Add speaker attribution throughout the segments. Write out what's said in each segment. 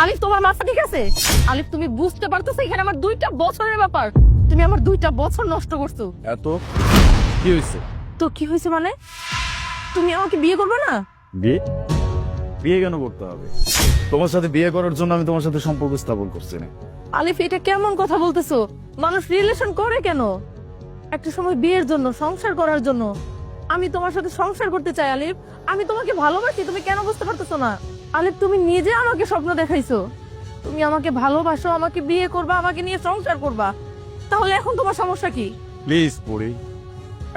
Speaker 1: আলিফ তোমার মাথা ঠিক আছে? আলিফ তুমি বুঝতে পারতেছো এখানে আমার 2টা বছরের ব্যাপার, তুমি আমার 2টা বছর নষ্ট করছো।
Speaker 2: এত কি হয়েছে?
Speaker 1: তো কি হয়েছে মানে? তুমি আমাকে বিয়ে করবে না?
Speaker 2: বিয়ে বিয়ে কেন করতে হবে? তোমার সাথে বিয়ে করার জন্য আমি তোমার সাথে সম্পর্ক স্থাপন করছি না।
Speaker 1: আলিফ এটা কেমন কথা বলতেছো? মানুষ রিলেশন করে কেন? একটা সময় বিয়ের জন্য, সংসার করার জন্য। আমি তোমার সাথে সংসার করতে চাই আলিফ, আমি তোমাকে ভালোবাসি, তুমি কেন বুঝতে পারতেছো না? আলিফ তুমি নিজে আমাকে স্বপ্ন দেখাইছো, তুমি আমাকে ভালোবাসো, আমাকে বিয়ে করবা, আমাকে নিয়ে সংসার করবা, তাহলে এখন তোমার সমস্যা কি?
Speaker 2: প্লিজ পড়ি,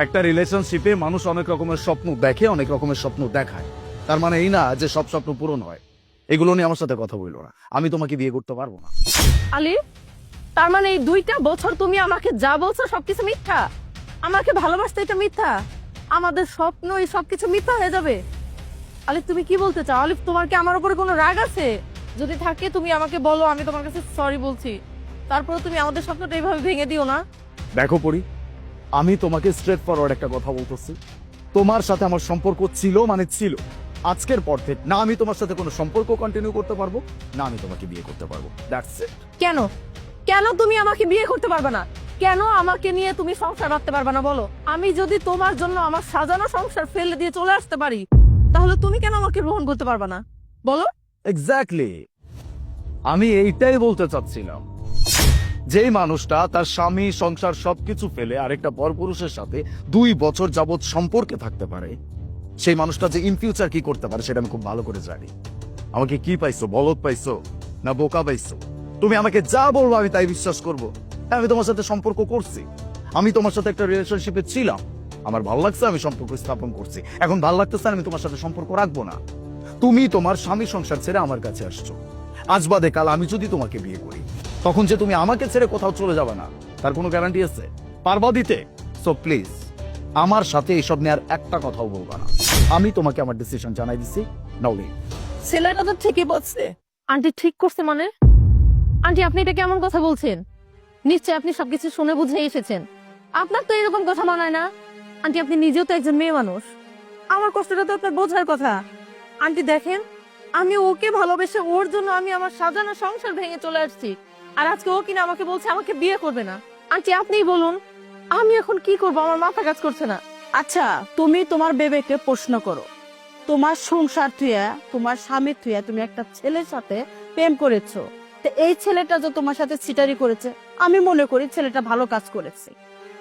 Speaker 2: একটা রিলেশনশিপে মানুষ অনেক রকমের স্বপ্ন দেখে, অনেক রকমের স্বপ্ন দেখায়। তার মানে এই না যে সব স্বপ্ন পূরণ হয়। এগুলো নিয়ে আমার সাথে কথা বললো না, আমি তোমাকে বিয়ে করতে পারবো না।
Speaker 1: আলিফ তার মানে এই 2টা বছর তুমি আমাকে যা বলছো সবকিছু মিথ্যা, আমাকে ভালোবাসতে এটা মিথ্যা, আমাদের স্বপ্ন এই সবকিছু মিথ্যা হয়ে যাবে? আলিফ তুমি কি বলতে চাও? আলিফ তোমার কি আমার উপরে কোনো রাগ আছে? যদি থাকে তুমি আমাকে বলো, আমি তোমার কাছে সরি বলছি, তারপরে তুমি আমাদের স্বপ্নটা এইভাবে ভেঙে দিও না।
Speaker 2: দেখো পড়ি, আমি তোমাকে স্ট্রেট ফরওয়ার্ড একটা কথা বলতেছি। তোমার সাথে আমার সম্পর্ক ছিল মানে ছিল। আজকের পর থেকে না আমি তোমার সাথে কোনো সম্পর্ক কন্টিনিউ করতে পারবো, না আমি তোমাকে বিয়ে করতে পারবো। That's it.
Speaker 1: কেন? কেন তুমি আমাকে বিয়ে করতে পারবে না? কেন আমাকে নিয়ে তুমি সংসার রাখতে পারবে না বলো? আমি যদি তোমার জন্য আমার সাজানো সংসার ফেলে দিয়ে চলে আসতে পারি, তাহলে তুমি কেন আমাকে গ্রহণ করতে পারবে না বলো?
Speaker 2: এক্স্যাক্টলি, আমি এইটাই বলতে চাচ্ছিলাম। যেই মানুষটা তার স্বামী সংসার সবকিছু ফেলে আরেকটা পরপুরুষের সাথে 2 বছর যাবত সম্পর্কে থাকতে পারে, সেই মানুষটা যে ইন ফিউচার কি করতে পারে সেটা আমি খুব ভালো করে জানি। আমাকে কি পাইছো? বলদ পাইছো না বোকা পাইছো? তুমি আমাকে যা বলবো আমি তাই বিশ্বাস করবো। হ্যাঁ, আমি তোমার সাথে সম্পর্ক করছি, আমি তোমার সাথে একটা রিলেশনশিপে ছিলাম, আমার ভালো লাগছে, আমি সম্পর্ক স্থাপন করছি। এখন ভালো লাগতেছে না, আমি তোমার সাথে সম্পর্ক রাখবো না। তুমি তোমার স্বামী সংসার ছেড়ে আমার কাছে আসছো, আজ বাদে কাল আমি যদি তোমাকে বিয়ে করি, তখন যে তুমি আমাকে ছেড়ে কোথাও চলে যাবে না তার কোনো গ্যারান্টি আছে? পারবা দিতে? সো প্লিজ আমার সাথে এইসব নিয়ে আর একটা কথাও বলবা না। আমি তোমাকে আমার ডিসিশন জানাই দিচ্ছি, নাও লিভ।
Speaker 1: ছেলেটা তো ঠিকই বলছে। আন্টি ঠিক করছে মানে? আন্টি আপনি এটা কেমন কথা বলছেন? নিশ্চয় আপনি সবকিছু শুনে বুঝে এসেছেন, আপনার তো এরকম কথা মানায় না। আন্টি আপনি নিজেও তো একজন মেয়ে মানুষ, আমার কষ্টটা তো আপনার বোঝার কথা। আন্টি দেখেন, আমি ওকে ভালোবেসে ওর জন্য আমি আমার সাজানো সংসার ভেঙে চলে আসছি, আর আজকে ও কিনা আমাকে বলছে আমাকে বিয়ে করবে না। আন্টি আপনিই বলুন, আমি এখন কি করবো? আমার মাথা কাজ করছে না।
Speaker 3: আচ্ছা, তুমি তোমার বেবেকে প্রশ্ন করো। তোমার সংসার থুয়া, তোমার স্বামী থুয়া তুমি একটা ছেলের সাথে প্রেম করেছো, তো এই ছেলেটা যে তোমার সাথে চিটারি করেছে, আমি মনে করি ছেলেটা ভালো কাজ করেছে।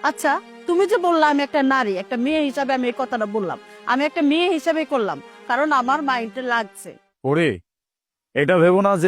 Speaker 3: আচ্ছা, তুমি যে বললা আমি একটা নারী, একটা মেয়ে হিসাবে আমি এই কথাটা বললাম, আমি একটা মেয়ে হিসাবে করলাম, কারণ আমার মাইন্ডে লাগছে।
Speaker 2: ওরে, এটা ভেবো না যে